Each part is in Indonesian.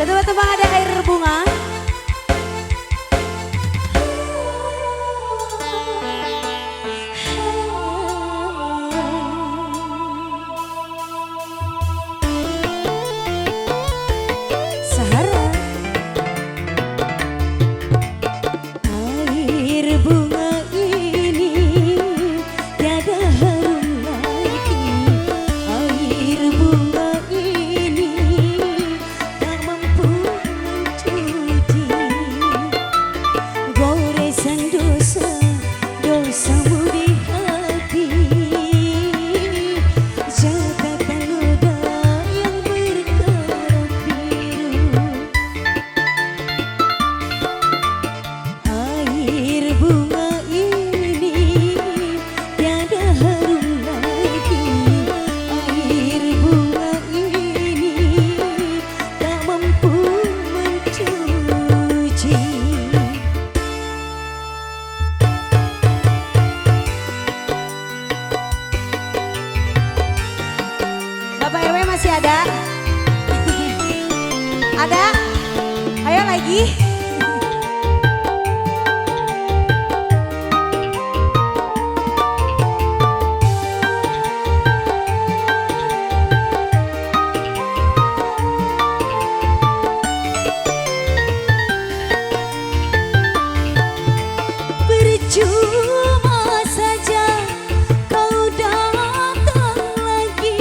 Tebak-tebak ada air bunga. Sahara. Air bunga ini tiada harum lagi. Air bunga ini tak mampu mencuci goresan dosa, dosamu di hati. Catatan noda yang berkarat biru. Air bunga ini tiada harum lagi. Air bunga ini tak mampu mencuci. Bapak RW masih ada? Ada? Ayo lagi. Percuma saja kau datang lagi.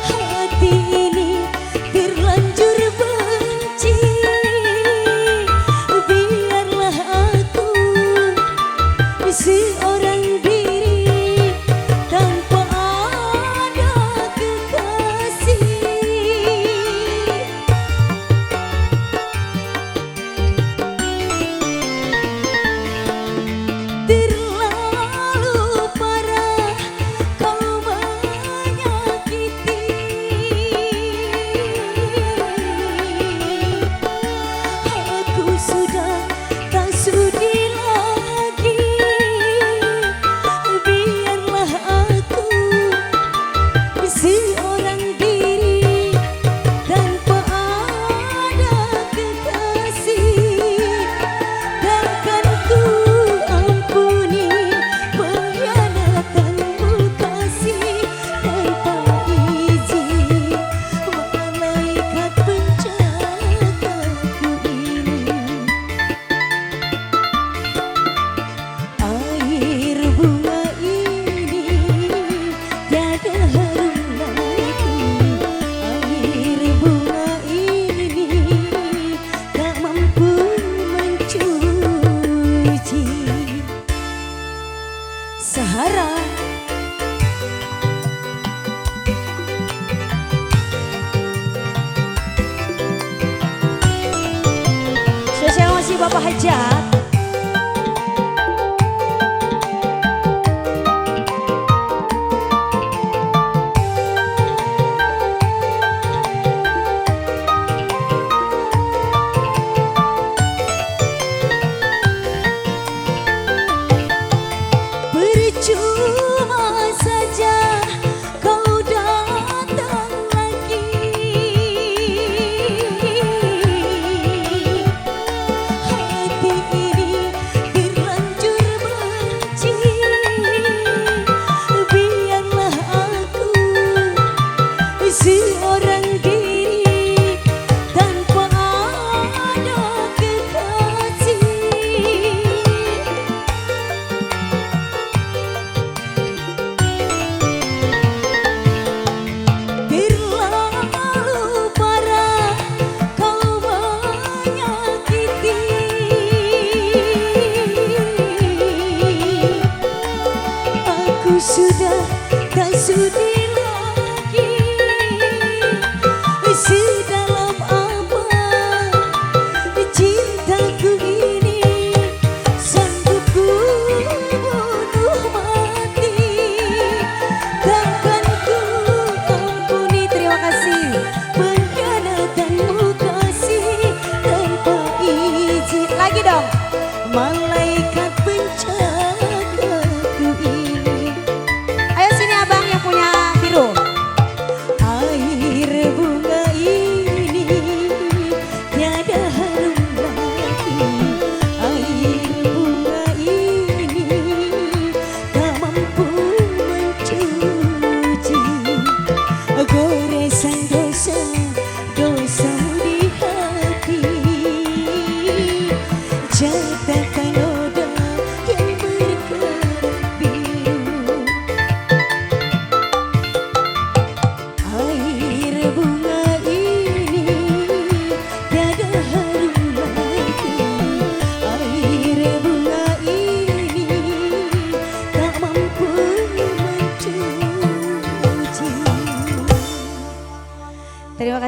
Hati ini terlanjur benci. Biarlah aku seorang diri tanpa ada kekasih. Terlalu parah kau menyakiti. Aku sudah tak sudi lagi. Biarlah aku seorang diri tanpa ada kekasih. Takkan ku ampuni pengkhianatanmu kasih. Tanpa izin malaikat penciptaku ini. Air bunga ini tiada harum lagi. Air bunga ini tak mampu mencuci. Sahara. Spesial masih Bapak Hajat. Percuma saja kau datang lagi. Hati ini terlanjur benci. Biarlah aku seorang diri tanpa ada kekasih. Terlalu parah kau menyakiti. Aku sudah tak sudi lagi. Sedalam apa cintaku ini, sanggup ku bunuh mati. Takkan ku ampuni, terima kasih, pengkhianatanmu kasih. Tanpa izin lagi dong. Malaikat penciptaku ini. Ayo sini abang yang punya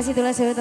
kasih Tula Sewu